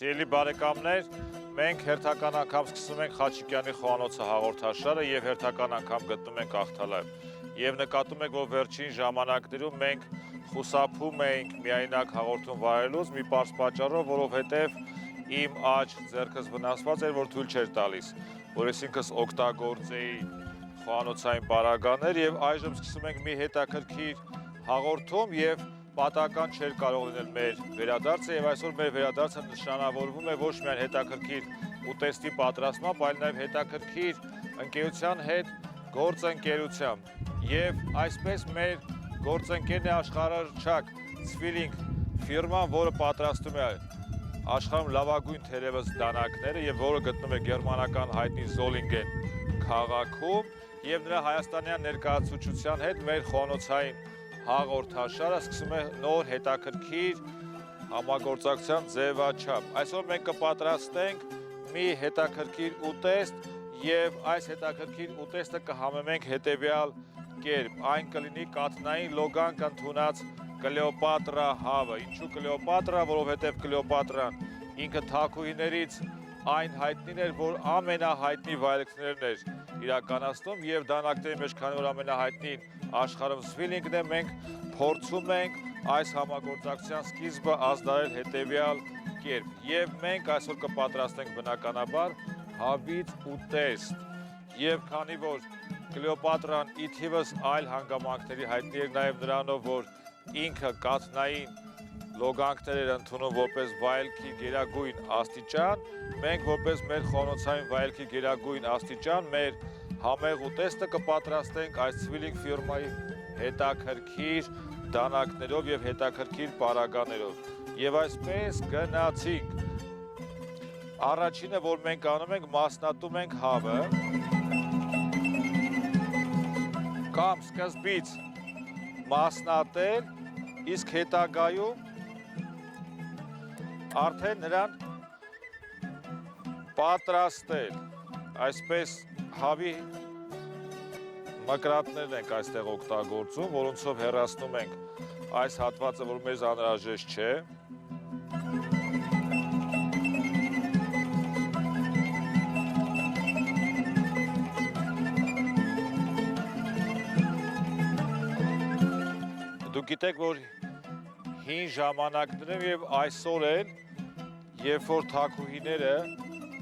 Սիրելի բարեկամներ, մենք հերթական անգամ սկսում ենք Խաչիկյանի խոհանոցը հաղորդաշարը եւ հերթական անգամ գտնում ենք Ախթալայում։ Եվ նկատում եք, որ վերջին ժամանակներում մենք խուսափում էինք միայնակ հաղորդում վարելուց մի պարզ պատճառով, որովհետեւ իմ աջ ձեռքս վնասված էր, որ թույլ չէր տալիս, որ այսինքն օգտագործեի խոհանոցային պարագաներ եւ այժմ սկսում ենք մի հետաքրքիր հաղորդում եւ պատահական չէր կարող լինել մեր վերադարձը եւ այսօր մեր վերադարձը նշանավորվում է ոչ միայն հետաքրքիր ուտեստի պատրաստմամբ, այլ նաեւ հետաքրքիր ընկերության հետ գործընկերությամբ։ Եվ այսպես մեր գործընկերն է աշխարհահռչակ Zwilling ֆիրման, որը պատրաստում է աշխարհում լավագույն թերևս դանակները եւ որը գտնվում է գերմանական հայտնի Զոլինգեն քաղաքում եւ նրա հայաստանյան ներկայացուցչության հետ մեր խոհանոցային հաղորդաշարը սկսում է նոր հետաքրքիր համագործակցության ձևաչափ։ Այսօր մենք կպատրաստենք մի հետաքրքիր ուտեստ եւ այս հետաքրքիր ուտեստը կհամեմենք հետեւյալ կերպ։ Այն կլինի կաթնային լոգանք ընդունած Կլեոպատրա հավը։ Ինչու Կլեոպատրա, որովհետեւ Կլեոպատրան ինքը թագուհիներից այն հայտնին էր, որ ամենահայտնի վայելքներն էր իրականացնում եւ դանակների մեջ քանի որ ամենահայտնին աշխարհում Zwilling-ն է, մենք փորձում ենք այս համագործակցության սկիզբը ազդարել հետեւյալ կերպ եւ մենք այսօր կպատրաստենք բնականաբար հավից ուտեստ եւ քանի որ Կլեոպատրան ի թիվս այլ հանգամանքների հայտնի էր նաեւ նրանով, որ ինքը կաթնային լոգանքներ էր ընդունում որպես վայելքի գերագույն աստիճան, մենք որպես մեր խոհանոցային վայելքի գերագույն աստիճան մեր համեղ ուտեստը կպատրաստենք այս Zwilling ֆիրմայի հետաքրքիր դանակներով եւ հետաքրքիր պարագաներով։ Եվ այսպես գնացինք։ Առաջինը, որ մենք անում ենք, մասնատում ենք հավը կամ սկզբից մասնատել, իսկ հետագայում արդեն նրան պատրաստել, այսպես հավի մկրատներն ենք այստեղ օգտագործում, որոնցով հեռացնում ենք այս հատվածը, որ մեզ անհրաժեշտ չէ։ Դուք գիտեք, որ հին ժամանակներում եւ այսօր էլ, երբ որ թագուհիները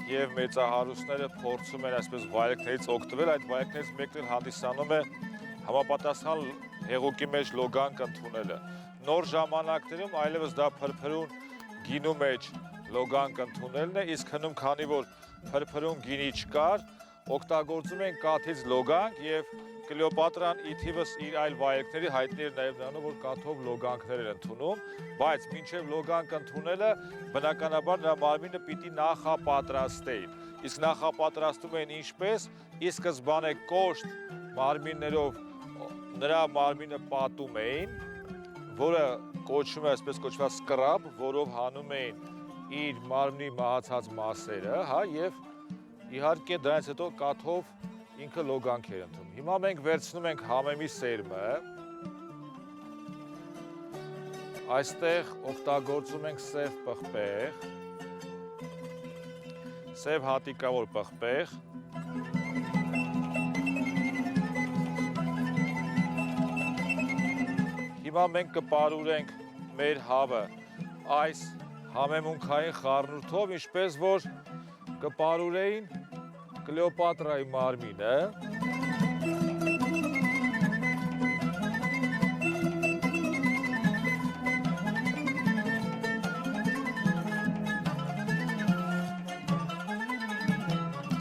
եւ մեծահարուստները փորձում են այսպես վայելքներից օգտվել, այդ վայելքներից մեկն էլ հանդիսանում է համապատասխան հեղուկի մեջ լոգանք ընդունելը։ Նոր ժամանակներում այլևս դա փրփրուն գինու մեջ լոգանք ընդունելն է, իսկ հնում քանի որ փրփրուն գինի չկար, օգտագործում են կաթից լոգանք եւ Կլեոպատրան ի թիվս իր այլ վայելքների հայտնի էր նաև նրանով, որ կաթով լոգանքներ էր ընդունում, բայց մինչև լոգանք ընդունելը բնականաբար նրա մարմինը պիտի նախապատրաստեին։ Իսկ նախապատրաստում էին ինչպես, ի սկզբանե կոշտ մարմիններով նրա մարմինը պատում էին, որը կոչվում է այսպես կոչված սկրաբ, որով հանում էին իր մարմնի մահացած մասերը, հա, եւ իհարկե դրանից հետո կաթով ինքը լոգանք էր ընդունում։ Հիմա մենք վերցնում ենք համեմի սերմը, այստեղ օգտագործում ենք սև պղպեղ, սև հատիկավոր պղպեղ, հիմա մենք կպարուրենք մեր հավը այս համեմունքային խառնուրդով, ինչպես որ կպարուրեին Կլեոպատրայի մարմինը,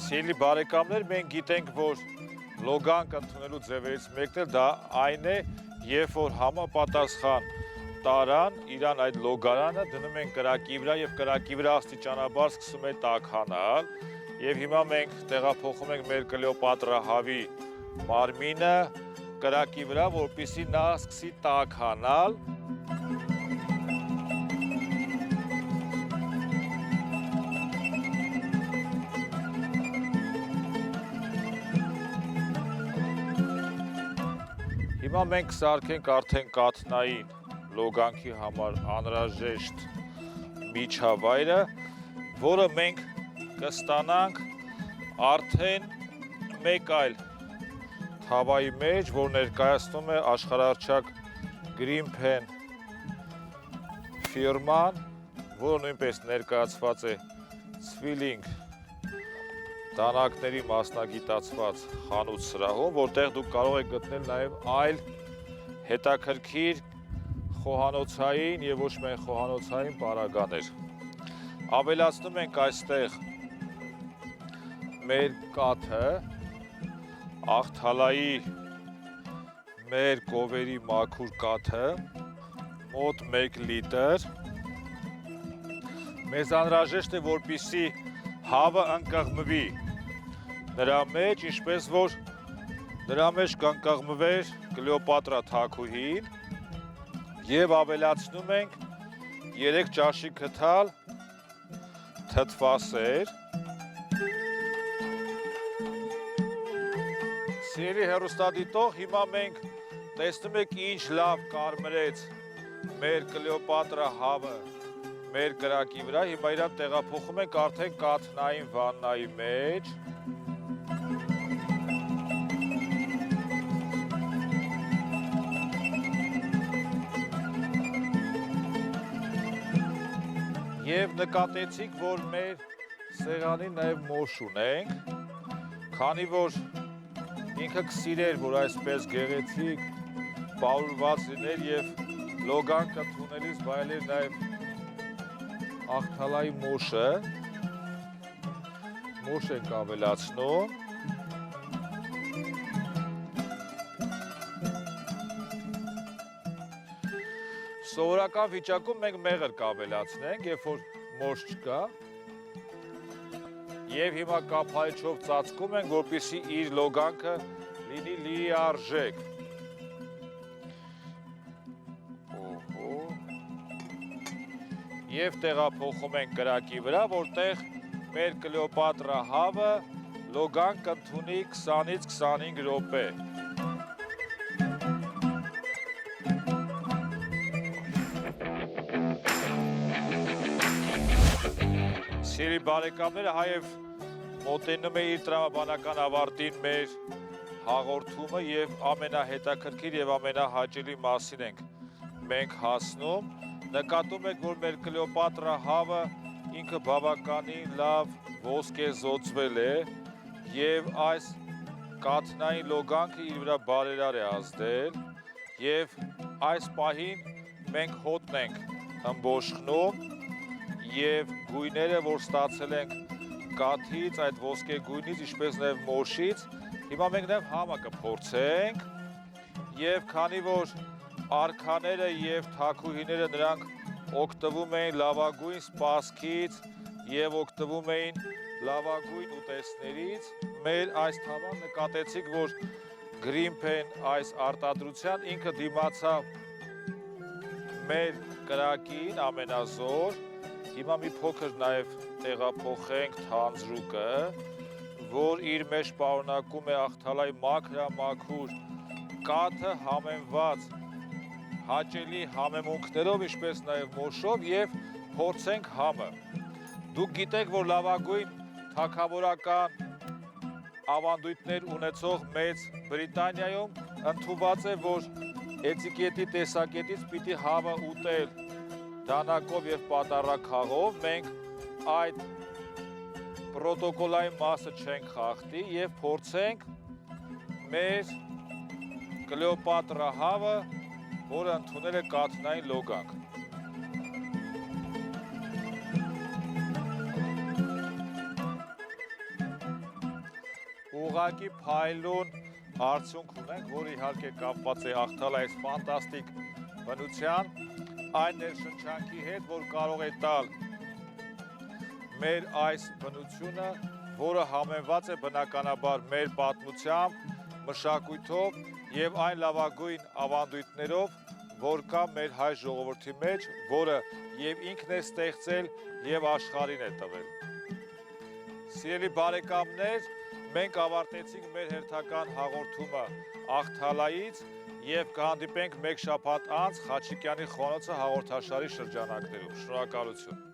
Սիրելի բարեկամներ, մենք գիտենք, որ լոգանք ընդունելու ձևերից մեկն էլ դա այն է, երբ որ համապատասխան տարան իրան այդ լոգարանը դնում են կրակի վրա եւ կրակի վրա աստիճանաբար սկսում է տաքանալ եւ հիմա մենք տեղափոխում ենք մեր Կլեոպատրա հավի մարմինը կրակի վրա, որպեսզի նա սկսի տաքանալ։ Հիմա մենք սարքենք արդեն կաթնային լոգանքի համար անհրաժեշտ միջավայրը որը մենք կստանանք արդեն մեկ այլ թավայի մեջ, որ ներկայացնում է աշխարհահռչակ Greenpen ֆիրման, որը նույնպես ներկայացված է Zwilling դանակների մասնագիտացված խանութ սրահում, որտեղ դուք կարող եք գտնել նաև այլ հետաքրքիր խոհանոցային եւ ոչ միայն խոհանոցային պարագաներ։ Ավելացնում ենք այստեղ մեր կաթը, Աղթալայի մեր կովերի մաքուր կաթը, մոտ 1 լիտր։ Մեզ անհրաժեշտ է, որպեսզի հավը ընկղմվի նրա մեջ, ինչպես որ նրա մեջ կընկղմվեր Կլեոպատրա թագուհին, եւ ավելացնում ենք 3 ճաշի քթալ թթվասեր։ Սիրելի հեռուստադիտող, հիմա մենք տեսնում եք ինչ լավ կարմրեց մեր Կլեոպատրա հավը մեր կրակի վրա, հիմա իրան տեղափոխում ենք արդեն կաթնային վաննայի մեջ։ Եվ նկատեցիք, որ մեր սեղանին նաև մոշ ունենք, քանի որ ինքը կսիրեր, որ այսպես գեղեցիկ պարուրված լիներ եւ լոգան կընդունելիս վայելեր նաև Աղթալայի մոշը, մոշ ենք ավելացնում։ Սովորական վիճակում մենք մեղր կավելացնենք, երբ որ մոշ չկա, եւ հիմա կափայչով ծածկում ենք, որպեսզի իր լոգանքը լինի լիարժեք։ Եվ տեղափոխում ենք կրակի վրա, որտեղ մեր Կլեոպատրա հավը լոգան կընդունի 20-ից 25 րոպե։ Սիրելի բարեկամները, հայև մոտենում է իր տրամաբանական ավարտին մեր հաղորդումը եւ ամենահետաքրքիր եւ ամենահաճելի մասին ենք մենք հասնում։ Նկատում եք, որ մեր Կլեոպատրա հավը ինքը բավականին լավ ոսկեզօծվել է եւ այս կաթնային լոգանքը իր վրա բարերար է ազդել եւ այս պահին մենք հոտն ենք ըմբոշխնում եւ գույները, որ ստացել ենք կաթից, այդ ոսկե գույնից, ինչպես նաեւ մոշից, հիմա մենք նաեւ համը կփորձենք եւ քանի որ արքաները եւ թագուհիները նրանք օգտվում էին լավագույն սպասքից եւ օգտվում էին լավագույն ուտեստներից, մեր այս թավան նկատեցիք, որ Greenpen այս արտադրության ինքը դիմացավ մեր կրակին ամենազոր։ Հիմա մի փոքր նաև տեղափոխենք թանձրուկը, որ իր մեջ պարունակում է Աղթալայի մաքրամաքուր կաթը համեմված հաճելի համեմունքներով, ինչպես նաև մոշով եւ փորձենք համը։ Դուք գիտեք, որ լավագույն թագավորական ավանդույթներ ունեցող Մեծ Բրիտանիայում ընդունված է, որ էտիկետի տեսակետից պիտի հավը ուտել դանակով եւ պատառաքաղով, մենք այդ պրոտոկոլային մասը չենք խախտի եւ փորձենք մեր Կլեոպատրա հավը, որը ընդունել է կաթնային լոգանք։ Ուղղակի փայլուն արդյունք ունենք, որ իհարկե կապված է Աղթալայի այս ֆանտաստիկ բնության այն ներշնչանքի հետ, որ կարող է տալ մեր այս բնությունը, որը համեմված է բնականաբար մեր պատմությամբ, մշակույթով եւ այն լավագույն ավանդույթներով, որ կա մեր հայ ժողովրդի մեջ, որը եւ ինքն է ստեղծել եւ աշխարհին է տվել։ Սիրելի բարեկամներ, մենք ավարտեցինք մեր հերթական հաղորդումը Աղթալայից եւ կհանդիպենք մեկ շաբաթ անց Խաչիկյանի խոհանոցը հաղորդաշարի շրջանակներում։ Շնորհակալություն։